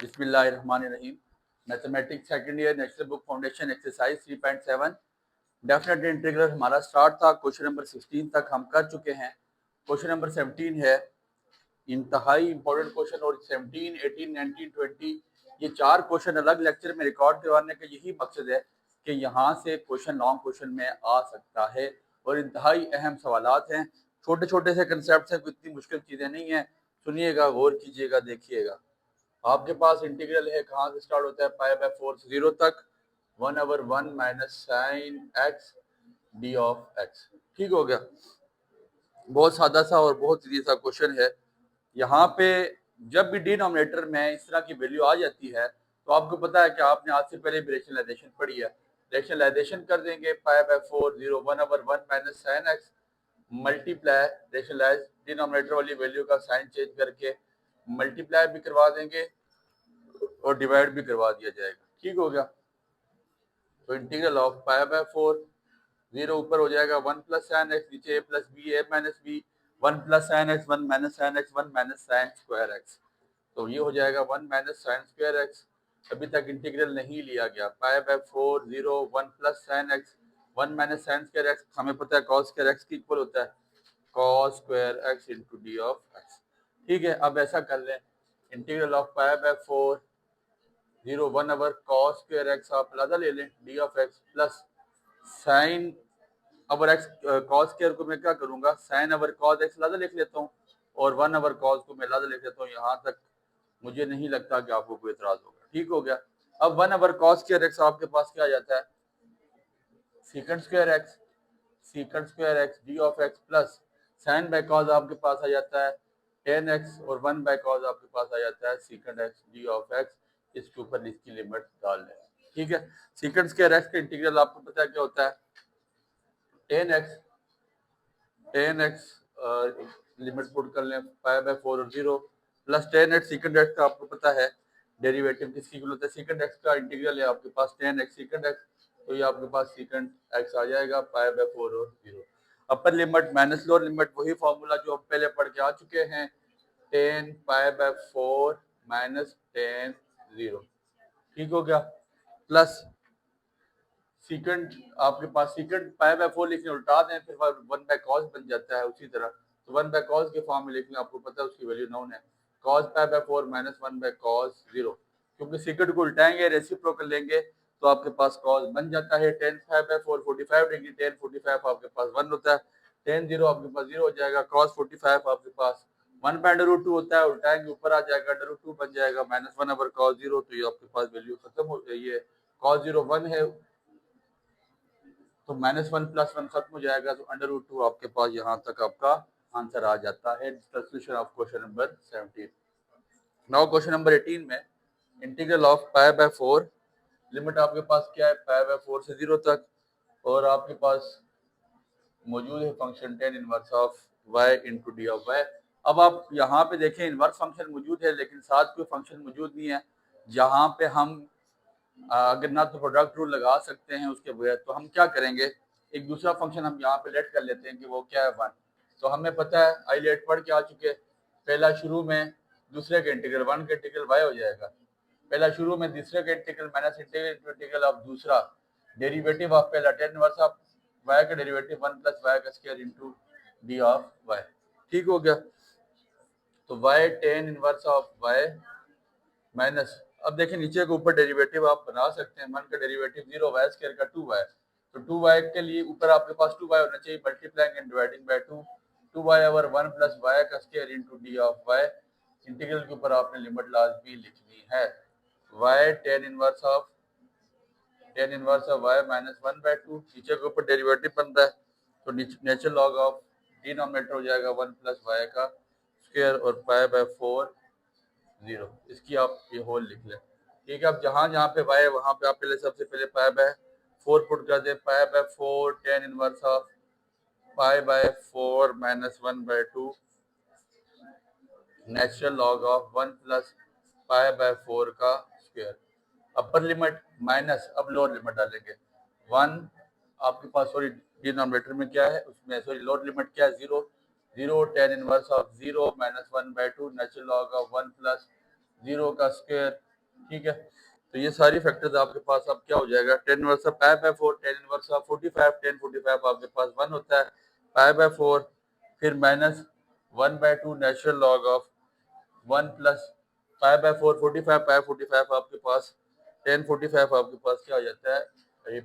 बिस्मिल्लाहिर्रहमानिर्रहीम। Mathematics second year national book foundation exercise 3.7 definite integral हमारा start था। Question number 16 तक हम कर चुके हैं। क्वेश्चन नंबर 17 है इंतहाई इंपॉर्टेंट क्वेश्चन, और 17, 18, 19, 20 ये चार क्वेश्चन अलग लेक्चर में रिकॉर्ड करवाने का यही मकसद है कि यहाँ से क्वेश्चन लॉन्ग क्वेश्चन में आ सकता है और इंतहाई अहम सवालात हैं। छोटे छोटे से कंसेप्ट हैं, कोई इतनी मुश्किल चीज़ें नहीं हैं। सुनिएगा, गौर कीजिएगा, देखिएगा। आपके पास इंटीग्रल है, कहाँ से स्टार्ट होता है? पाई बाय 4 से 0 तक 1/1 minus sine x d of x. ठीक हो गया। बहुत सादा सा और बहुत इजी सा क्वेश्चन है। यहाँ पे जब भी डिनोमिनेटर में इस तरह की वैल्यू आ जाती है तो आपको पता है कि आपने आज से पहले भी रेशनलाइजेशन पढ़ी है। रेशनलाइजेशन कर देंगे, pi by 4 0 1/1 minus sine x multiply rationalise denominator वाली वैल्यू का साइन चेंज करके मल्टीप्लाई भी करवा देंगे और डिवाइड भी करवा दिया जाएगा। ठीक हो गया। तो इंटीग्रल ऑफ पाई बाय 4 0 ऊपर हो जाएगा 1 प्लस साइन एक्स, नीचे a plus B A minus B 1 plus sine x 1 minus sine x 1 minus sine square x. तो ये हो जाएगा 1 माइनस साइन स्क्वायर एक्स। अभी तक इंटीग्रल नहीं लिया गया। पाई by 4 0 1 plus sine x 1 minus sine square x, हमें पता है कॉस स्क्वायर एक्स की इक्वल होता है cos square x into D of x. ठीक है, अब ऐसा कर लें, integral of pi by 4 0 1 cos square x आप अलग ले लें D of x plus sign our x. Cos square को मैं क्या करूंगा, साइन अवर कॉस एक्स अलग लिख लेता हूँ और 1 कॉस को मैं अलग लिख लेता हूँ। यहाँ तक मुझे नहीं लगता कि आपको कोई एतराज होगा। ठीक हो गया। अब 1/cos स्क्वायर एक्स आपके पास क्या आ जाता है, secant square x, secant square x d of x plus sign by cos आपके पास आ जाता है tan एक्स और 1/cos आपके पास आ जाता है सीकेंड एक्स डी ऑफ एक्स। इसके ऊपर इसकी लिमिट डाल लें। ठीक है। सीकेंड स्क्वायर एक्स का इंटीग्रल आपको पता है क्या होता है, tan एक्स लिमिट पुट कर लें पाई बाय 4 और 0 प्लस tan एक्स सीकेंड एक्स का आपको पता है डेरिवेटिव किसकी इक्वल होता है, सीकेंड एक्स का इंटीग्रल है आपके पास tan एक्स सीकेंड एक्स, तो ये आपके पास सीकेंड एक्स आ जाएगा पाई बाय 4 और 0। Upper limit minus lower limit, वही फॉर्मूला जो हम पहले पढ़ के आ चुके हैं, tan pi by 4 minus tan 0। ठीक हो गया। प्लस सीकेंड आपके पास सीकेंड पाई बाय 4 लिखने उल्टा दें फिर 1/cos बन जाता है उसी तरह। तो 1/cos के फॉर्म में लिखना, आपको पता है उसकी वैल्यू नोन है cos pi by 4 minus 1/cos 0। क्योंकि सीकेंड को उल्टाएंगे रेसिप्रोकल लेंगे तो आपके पास cos बन जाता है tan pi by 4 45 degree, tan 45 आपके पास 1 होता है, tan 0 आपके पास 0 हो जाएगा, cos 45 आपके पास 1/√2 होता है, उल्टाएंगे ऊपर आ जाएगा √2 बन जाएगा माइनस 1/cos 0। तो ये आपके पास वैल्यू खत्म हो गई है, cos 0 1 है तो -1 + 1 खत्म हो जाएगा, तो √2 आपके पास यहाँ तक आपका आंसर आ जाता है। Solution of question number 17। Now question number 18 में integral of pi by 4, limit आपके पास क्या है पाई बाय 4 से 0 तक, और आपके पास मौजूद है function tan inverse of y into D of y। अब आप यहाँ पे देखें इनवर्स फंक्शन मौजूद है लेकिन साथ कोई फंक्शन मौजूद नहीं है जहाँ पे हम अगर ना तो प्रोडक्ट रूल लगा सकते हैं उसके बगैर, तो हम क्या करेंगे, एक दूसरा फंक्शन हम यहाँ पे लेट कर लेते हैं कि वो क्या है 1। तो हमें पता है आई लेट पढ़ के आ चुके, पहला शुरू में दूसरे का इंटीग्रल 1 का इंटीग्रल y हो जाएगा, पहला शुरू में दूसरे का इंटीग्रल माइनस इंटीग्रल ऑफ दूसरा डेरिवेटिव ऑफ पहला tan इनवर्स ऑफ y का डेरिवेटिव 1 + y का square into D of y। ठीक हो गया। तो y tan inverse of y minus, अब देखिए नीचे के ऊपर डेरिवेटिव आप बना सकते हैं, 1 का डेरिवेटिव 0 y स्क्वायर का 2y, तो 2y के लिए ऊपर आपके पास 2y होना चाहिए, multiplying and dividing by 2 2y over 1 + y का square into D of y। Integral के ऊपर आपने लिमिट लाजमी लिखनी है, y tan inverse of y minus 1/2, नीचे के ऊपर डेरिवेटिव बनता है तो नेचुरल लॉग ऑफ डिनोमिनेटर हो जाएगा 1 + y का स्क्वायर और पाई बाय 4 0। इसकी आप ये होल लिख लें। ठीक है। अब जहाँ जहाँ पे y है वहाँ पे आप पहले सबसे पहले पाई बाय 4 पुट कर दें, पाई by 4 tan inverse of pi by 4 minus 1/2 natural log of 1 + pi by 4 का स्क्वायर। अपर लिमिट माइनस, अब लोअर लिमिट डालेंगे 1 आपके पास, सॉरी डिनोमिनेटर में क्या है उसमें, सॉरी लोअर लिमिट क्या है 0 0 tan inverse of 0 minus 1/2 natural log of 1 + 0 का स्क्वायर ठीक है। तो ये सारी फैक्टर्स आपके पास अब क्या हो जाएगा, 10 inverse of pi by 4, 10 inverse of 45, 10 45 आपके पास 1 होता है, पाई बाय 4, फिर minus 1 by 2 natural log of 1 plus pi by 4, 45 pi 45 आपके पास 10 45 आपके पास क्या हो जाता है, ये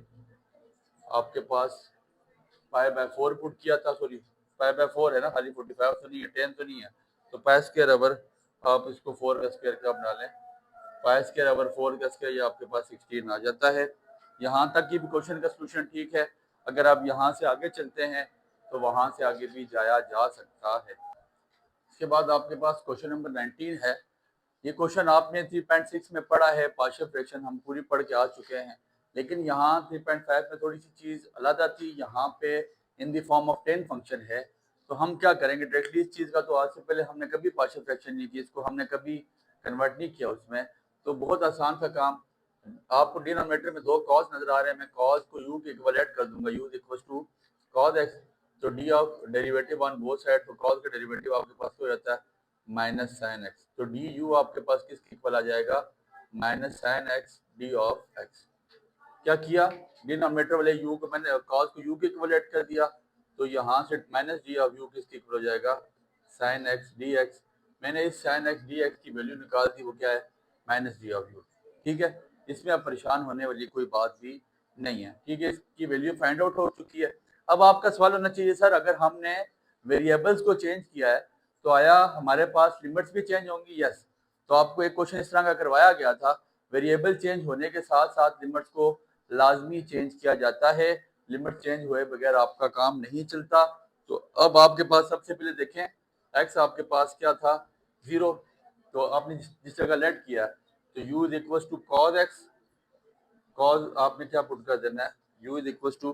आपके पास पाई बाय 4 पुट किया था, सॉरी पाई बाय 4 है ना, खाली 45 तो नहीं है, 10 तो नहीं है, तो पाई स्क्वायर ओवर आप इसको 4 का स्क्वायर का बना लें, पाई स्क्वायर ओवर 4 का स्क्वायर, ये आपके पास 16 आ जाता है। यहाँ तक की भी क्वेश्चन का सोल्यूशन ठीक है। अगर आप यहाँ से आगे चलते हैं तो वहाँ से आगे भी जाया जा सकता है। इसके बाद आपके पास क्वेश्चन नंबर 19 है। ये क्वेश्चन आपने 3.6 में पढ़ा है, पार्शियल फ्रैक्शन हम पूरी पढ़ के आ चुके हैं, लेकिन यहाँ 3.5 में थोड़ी सी चीज़ अलग थी। यहाँ पे in the form of 10 function है, तो हम क्या करेंगे डायरेक्टली इस चीज़ का, तो आज से पहले हमने कभी पार्शियल फ्रैक्शन नहीं की, इसको हमने कभी कन्वर्ट नहीं किया उसमें, तो बहुत आसान सा काम। आपको डिनोमिनेटर में 2 कॉस नजर आ रहे हैं, मैं कॉस को यू के इक्वलेट कर दूंगा, u equal to cos x, तो d of derivative on both side, तो कॉस का डेरिवेटिव आपके पास हो जाता है माइनस साइन एक्स, तो डी यू आपके पास किसके इक्वल आ जाएगा, minus sine x d of x. क्या किया, डिनोमिनेटर वाले u को मैंने कॉस को u के इक्वलेट कर दिया, तो यहाँ से माइनस डी ऑफ यू किसके इक्वल हो जाएगा, साइन एक्स डी एक्स। मैंने इस साइन एक्स डी एक्स की वैल्यू निकाल दी, वो क्या है, माइनस डी ऑफ यू। ठीक है, इसमें अब परेशान होने वाली कोई बात भी नहीं है। ठीक है, इसकी वैल्यू फाइंड आउट हो चुकी है। अब आपका सवाल होना चाहिए, सर अगर हमने वेरिएबल्स को चेंज किया है तो आया हमारे पास लिमिट्स भी चेंज होंगी। यस, तो आपको एक क्वेश्चन इस तरह का करवाया गया था, वेरिएबल चेंज होने के साथ साथ लिमिट्स को लाजमी चेंज किया जाता है, लिमिट चेंज हुए बगैर आपका काम नहीं चलता। तो अब आपके पास सबसे पहले देखें, एक्स आपके पास क्या था, 0, तो आपने जिस जगह लेट किया तो u is equal to cos x, cos आपने क्या पुट कर देना है, u is equal to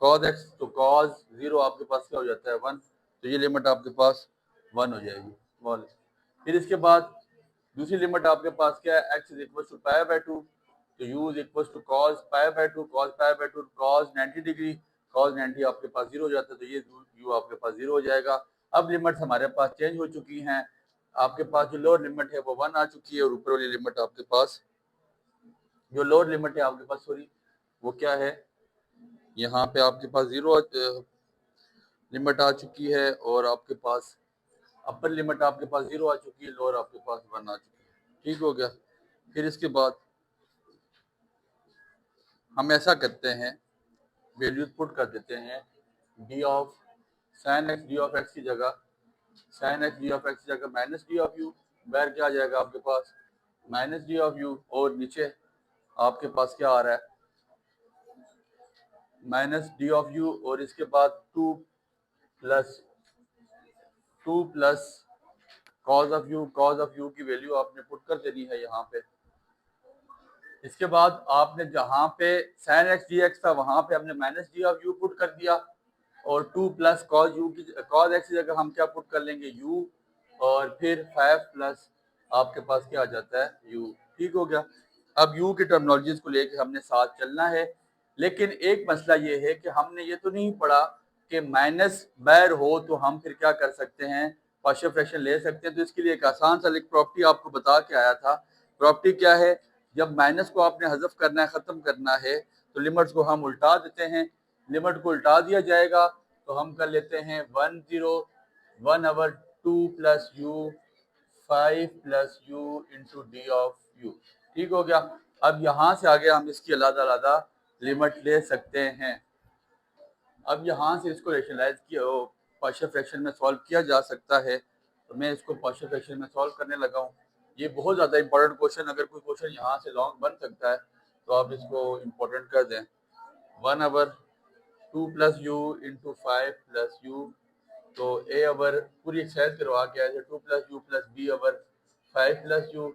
cos x, तो कॉज 0 आपके पास क्या हो जाता है 1, तो ये लिमिट आपके पास 1 हो जाएगी 1। फिर इसके बाद दूसरी लिमिट आपके पास क्या है, x is equal to pi by 2, तो u is equal to cos pi by 2, cos pi by 2 cos 90 degree, cos 90 आपके पास 0 हो जाता है, तो ये u आपके पास 0 हो जाएगा। अब लिमिट हमारे पास चेंज हो चुकी हैं, आपके पास जो लोअर लिमिट है वो 1 आ चुकी है, और ऊपर वाली लिमिट आपके पास, जो लोअर लिमिट है आपके पास, सॉरी वो क्या है, यहाँ पे आपके पास 0 लिमिट आ चुकी है, और आपके पास अपर लिमिट आपके पास 0 आ चुकी है, लोअर आपके पास 1 आ चुकी है। ठीक हो गया। फिर इसके बाद हम ऐसा करते हैं, वैल्यूज पुट कर देते हैं, D of sine x d of x की जगह, sign x d of x की जगह माइनस डी ऑफ यू, बैर क्या आ जाएगा आपके पास, माइनस डी ऑफ यू, और नीचे आपके पास क्या आ रहा है, माइनस डी ऑफ यू, और इसके बाद 2 plus cos of you, cause of you की वैल्यू आपने पुट कर देनी है यहाँ पे। इसके बाद आपने जहाँ पे साइन एक्स डी एक्स था वहां पे हमने minus D of you put कर दिया, और 2 प्लस कॉज यू की, कॉज एक्स की जगह हम क्या पुट कर लेंगे, यू, और फिर 5 प्लस आपके पास क्या आ जाता है, यू। ठीक हो गया। अब यू की टर्मिनोलॉजीज को लेके हमने साथ चलना है, लेकिन एक मसला ये है कि हमने ये तो नहीं पढ़ा कि माइनस बैर हो तो हम फिर क्या कर सकते हैं, पार्शियल फ्रैक्शन ले सकते हैं। तो इसके लिए एक आसान सा एक प्रॉपर्टी आपको बता के आया था। प्रॉपर्टी क्या है, जब माइनस को आपने हज़फ करना है, ख़त्म करना है, तो लिमिट्स को हम उल्टा देते हैं। लिमिट को उल्टा दिया जाएगा तो हम कर लेते हैं 1 over 2 plus you 5 plus you into D of you. ठीक हो गया। अब यहाँ से आगे हम इसकी अलग-अलग लिमिट ले सकते हैं। अब यहाँ से इसको रेशनलाइज किया, पार्शियल फ्रैक्शन में सॉल्व किया जा सकता है, तो मैं इसको पार्शियल फ्रैक्शन में सॉल्व करने लगा हूँ। ये बहुत ज़्यादा इंपॉर्टेंट क्वेश्चन, अगर कोई क्वेश्चन यहाँ से लॉन्ग बन सकता है तो आप इसको इम्पोर्टेंट कर दें। 1 over 2 plus you into 5 plus you, तो ए ओवर पूरी एक्सरसाइज करवा के आए थे, 2 plus u plus b over 5 plus u,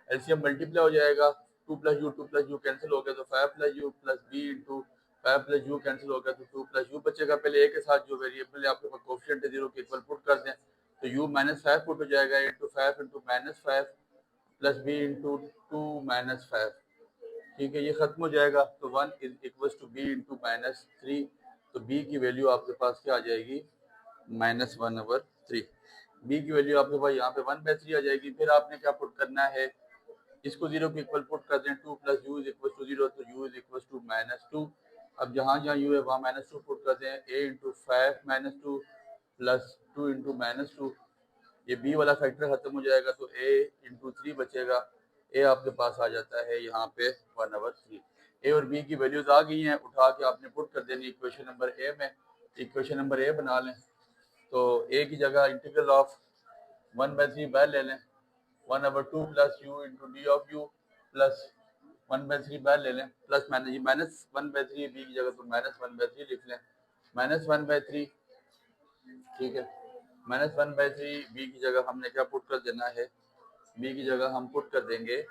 LCM multiply हो जाएगा, 2 प्लस यू कैंसिल हो गया, तो 5 plus u plus b into 5 plus u cancel हो गया, तो 2 प्लस यू बचेगा। पहले ए के साथ जो वेरिएबल है आपके पास कोफिशिएंट है 0 के इक्वल पुट कर दें, तो यू माइनस 5 पुट हो जाएगा, into 5 into minus 5 plus b into 2 minus 5। ठीक है, ये खत्म हो जाएगा, तो 1 is equal to b into minus 3, तो बी की वैल्यू आपके पास क्या आ जाएगी, -1/3। बी की वैल्यू आपके पास यहाँ पे 1/3 आ जाएगी। फिर आपने क्या पुट करना है, इसको जीरो के इक्वल पुट कर दें, 2 plus u is equal to zero, तो यू इज इक्वल टू -2। अब जहाँ जहाँ यू है वहाँ -2 पुट कर दें, a इंटू 5 -2 प्लस 2 इंटू -2, ये b वाला फैक्टर खत्म हो जाएगा तो a इंटू 3 बचेगा। a आपके पास आ जाता है यहाँ पे 1/3। a और b की वैल्यूज आ गई हैं, उठा के आपने पुट कर देनी इक्वेशन नंबर a में। इक्वेशन नंबर a बना लें तो a की जगह इंटीग्रल ऑफ 1/3 बाहर ले लें, 1/2 plus you into D of you plus 1/3 बाहर ले लें, प्लस माइनस 1/3 बी की जगह तो -1/3 लिख लें, -1/3, ठीक है। -1/3 बी की जगह हमने क्या पुट कर देना है, बी की जगह हम पुट कर देंगे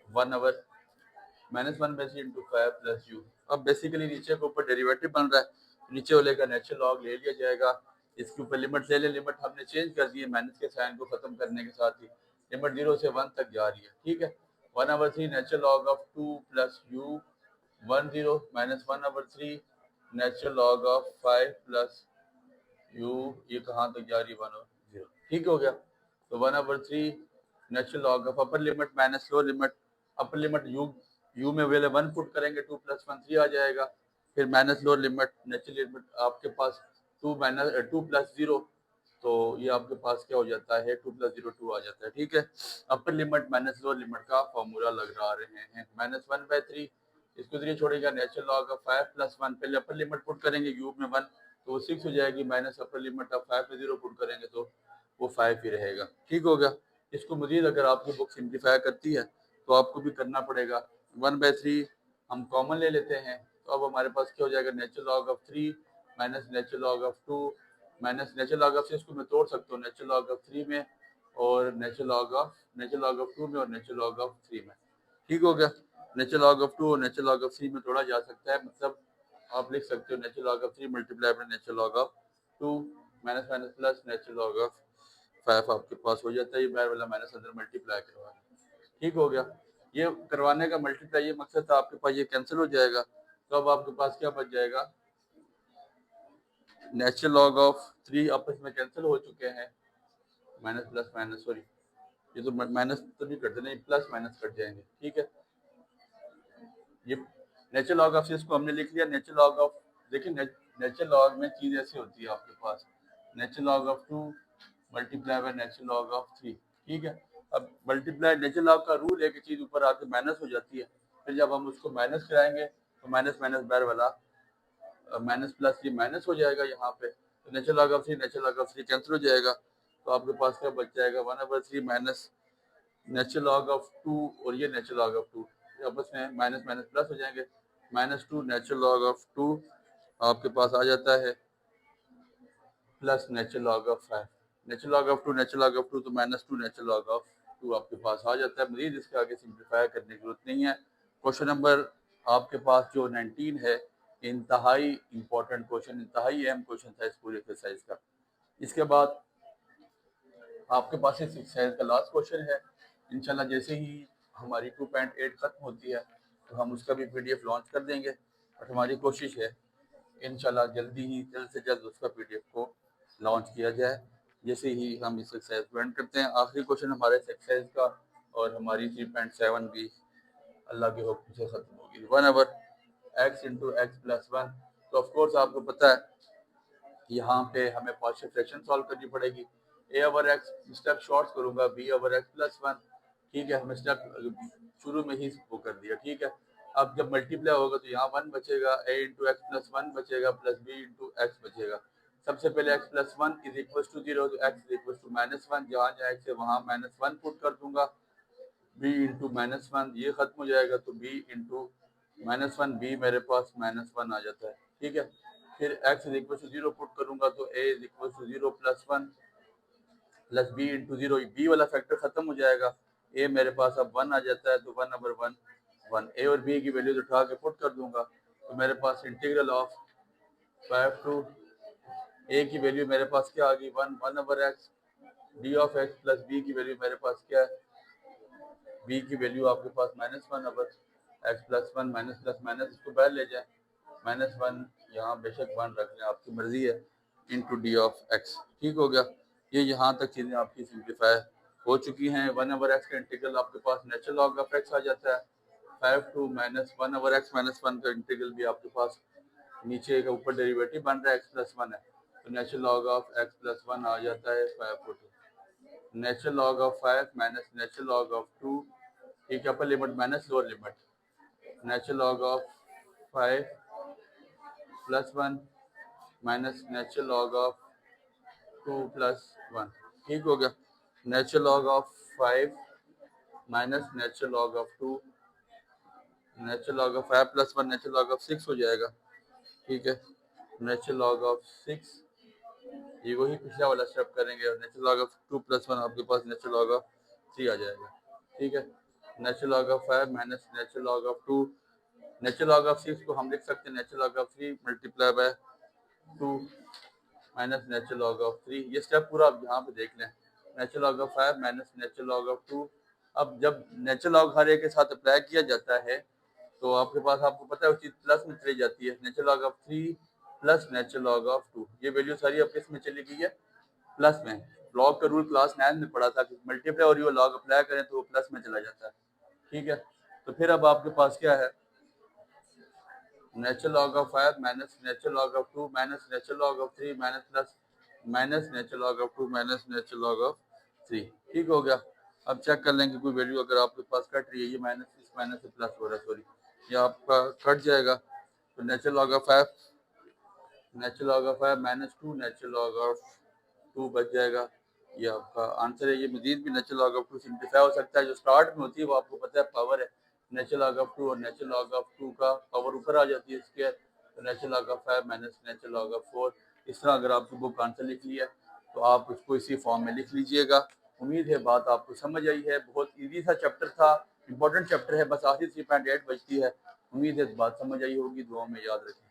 1/3 इंटू 5 प्लस यू। अब बेसिकली नीचे के ऊपर डेरिवेटिव बन रहा है, नीचे वाले का नेचुरल लॉग ले लिया जाएगा, इसके ऊपर लिमिट ले लें, लिमिट हमने चेंज कर दी है माइनस के साइन को खत्म करने के साथ ही, लिमिट 0 से 1 तक जा रही है, ठीक है। 1/3 natural log of 2 plus you 10 minus 1/3 natural log of 5 plus you, ये कहाँ तक जा रही है 1/0, ठीक हो गया। तो 1/3 natural log of upper limit minus lower limit, upper limit you में वेले 1 पुट करेंगे 2 प्लस 1 3 आ जाएगा, फिर minus lower limit natural limit आपके पास 2 प्लस 0, तो ये आपके पास क्या हो जाता है 2 प्लस 0 2 आ जाता है, ठीक है। Upper limit minus lower limit का फॉर्मूला लगा रहे हैं, -1/3 इसको जरिए छोड़ेगा नेचुरल लॉग ऑफ 5 प्लस 1, पहले अपर लिमिट पुट करेंगे यू में 1 तो वो 6 हो जाएगी, माइनस अपर लिमिट ऑफ 5 में 0 पुट करेंगे तो वो 5 ही रहेगा, ठीक हो गया। इसको मजीद अगर आपकी बुक सिंप्लीफाई करती है तो आपको भी करना पड़ेगा। 1/3 हम कॉमन ले लेते हैं, तो अब हमारे पास क्या हो जाएगा natural log of 3 minus natural log of 2 minus natural log of 6 को मैं तोड़ सकता हूँ नेचुरल लॉग ऑफ 3 में और नेचुरल लॉग ऑफ 2 में और नेचुरल लॉग ऑफ 3 में, ठीक हो गया। नेचुरल लॉग ऑफ 2 और नेचुरल लॉग ऑफ 3 में तोड़ा जा सकता है, मतलब आप लिख सकते हो natural log of 3 multiply by natural log of 2 minus minus plus natural log of 5 आपके पास हो जाता है, ये बाहर वाला माइनस अंदर मल्टीप्लाई करवा, ठीक हो गया। ये करवाने का मल्टीप्लाई ये मकसद था, आपके पास ये कैंसिल हो जाएगा, तो अब आपके पास क्या बच जाएगा, नेचुरल लॉग ऑफ 3 आपस में कैंसिल हो चुके हैं, माइनस प्लस माइनस, सॉरी ये तो माइनस तो नहीं कटते, नहीं प्लस माइनस कट जाएंगे, ठीक है। ये नेचुरल लॉग ऑफ 6 को हमने लिख लिया, नेचुरल लॉग ऑफ, देखिए नेचुरल लॉग में चीज ऐसी होती है आपके पास, natural log of 2 multiply by natural log of 3, ठीक है। अब मल्टीप्लाई नेचुरल लॉग का रूल है कि चीज ऊपर आके माइनस हो जाती है, फिर जब हम उसको माइनस कराएंगे तो माइनस माइनस बाहर वाला माइनस प्लस ये माइनस हो जाएगा यहाँ पे, तो natural log of 3 natural log of 3 cancel हो जाएगा, तो आपके पास क्या बच जाएगा 1/3 माइनस नेचुरल लॉग ऑफ 2 और ये नेचुरल लॉग ऑफ 2 आपस में माइनस माइनस प्लस हो जाएंगे, -2 नेचुरल लॉग ऑफ 2 आपके पास आ जाता है plus natural log of 5, natural log of 2 natural log of 2 तो -2 नेचुरल लॉग ऑफ 2 आपके पास आ जाता है। मजीद इसके आगे सिंप्लीफाई करने की जरूरत नहीं है। क्वेश्चन नंबर आपके पास जो 19 है, इंतहाई इंपॉर्टेंट क्वेश्चन, इंतहाई अहम क्वेश्चन था इस पूरे एक्सरसाइज का। इसके बाद आपके पास इस एक्सरसाइज का लास्ट क्वेश्चन है, इंशाल्लाह जैसे ही हमारी 2.8 खत्म होती है तो हम उसका भी पीडीएफ लॉन्च कर देंगे, और हमारी कोशिश है इंशाल्लाह जल्दी ही जल्द से जल्द उसका पीडीएफ को लॉन्च किया जाए, जैसे ही हम इस एक्सरसाइज को एंड करते हैं। आखिरी क्वेश्चन हमारे इस एक्सरसाइज का और हमारी 3.7 भी अल्लाह के हुक्म से खत्म होगी, 1/x इंटू एक्स प्लस 1। तो ऑफकोर्स आपको पता है यहाँ पे हमें पार्शियल फ्रैक्शन सॉल्व करनी पड़ेगी, a/x स्टेप शॉर्ट करूंगा b/x प्लस 1, ठीक है। हमें स्टेप शुरू में ही वो कर दिया, ठीक है। अब जब मल्टीप्लाई होगा तो यहाँ 1 बचेगा, a इंटू एक्स प्लस 1 बचेगा प्लस b इंटू एक्स बचेगा। सबसे पहले x plus 1 is equal to 0, तो x इज इक्वल टू -1, जहाँ जहाँ x है वहाँ -1 पुट कर दूंगा, b इंटू -1 ये खत्म हो जाएगा, तो b इंटू -1 b मेरे पास -1 आ जाता है, ठीक है। फिर x is equal to 0 put करूंगा तो a is equal to 0 plus 1 plus b into 0, b वाला फैक्टर खत्म हो जाएगा, a मेरे पास अब 1 आ जाता है, तो 1/1 1, a और b की वैल्यूज उठा के पुट कर दूंगा, तो मेरे पास इंटीग्रल ऑफ 5 टू a की वैल्यू मेरे पास क्या आ गई 1/x, d of x plus b की वैल्यू मेरे पास क्या है, b की वैल्यू आपके पास -1/x plus 1 minus plus minus इसको बाहर ले जाए, -1 यहाँ बेशक 1 रख लें, आपकी मर्जी है, इंटू डी ऑफ एक्स, ठीक हो गया। ये यहाँ तक चीज़ें आपकी सिंप्लीफाई हो चुकी हैं। 1/x का इंटीग्रल आपके पास नेचुरल लॉग ऑफ x आ जाता है। 5 to माइनस 1/x माइनस 1 का इंटीग्रल भी आपके पास नीचे का ऊपर डेरिवेटिव बन रहा है, x प्लस 1 है, तो natural log of x plus 1 आ जाता है 5 natural log of 5 minus natural log of 2, ठीक है, upper limit minus lower limit, natural log of 5 plus 1 minus natural log of 2 plus 1, ठीक हो गया। Natural log of 5 minus natural log of 2, natural log of 5 plus 1 natural log of 6 हो जाएगा, ठीक है। Natural log of 6, ये वही पिछला वाला स्टेप करेंगे, और नेचुरल लॉग ऑफ 2 प्लस 1 आपके पास नेचुरल लॉग ऑफ 3 आ जाएगा, ठीक है। Natural log of 5 minus natural log of 2, natural log of 6 को हम लिख सकते हैं natural log of 3 multiply by 2 minus natural log of 3। ये स्टेप पूरा आप यहाँ पे देख लें। Natural log of 5 minus natural log of 2। अब जब नेचुरल लॉग हर एक के साथ अप्लाई किया जाता है तो आपके पास, आपको पता है, उस चीज प्लस में चली जाती है। Natural log of 3 plus natural log of 2, ये वैल्यू सारी अब किस में चली गई है, प्लस में। लॉग का रूल क्लास 9 में पढ़ा था कि मल्टीप्लाई और ये लॉग अप्लाई करें तो वो प्लस में चला जाता है, ठीक है। तो फिर अब आपके पास क्या है, natural log of 5 minus natural log of 2 minus natural log of 3 minus plus minus natural log of 2 minus natural log of 3, ठीक हो गया। अब चेक कर लेंगे कोई वैल्यू अगर आपके पास कट रही है, ये माइनस इस माइनस से प्लस हो रहा है, सॉरी, ये आपका कट जाएगा। तो natural log of 5 natural log of 5 minus 2 natural log of 2 बच जाएगा, ये आपका आंसर है। ये मजीद भी नेचुरल लॉग ऑफ 2 सिंप्लीफाई हो सकता है, जो स्टार्ट में होती है वो आपको पता है पावर है, नेचुरल लॉग ऑफ 2 और नेचुरल लॉग ऑफ 2 का पावर ऊपर आ जाती है स्क्वायर, तो natural log of 5 minus natural log of 4। इस तरह अगर आपकी बुक आंसर लिख लिया तो आप उसको इसी फॉर्म में लिख लीजिएगा। उम्मीद है बात आपको समझ आई है। बहुत ईजी सा चैप्टर था, इंपॉर्टेंट चैप्टर है, बस आखिर 3.8 बचती है। उम्मीद है बात समझ आई होगी, दुआ में याद रखें।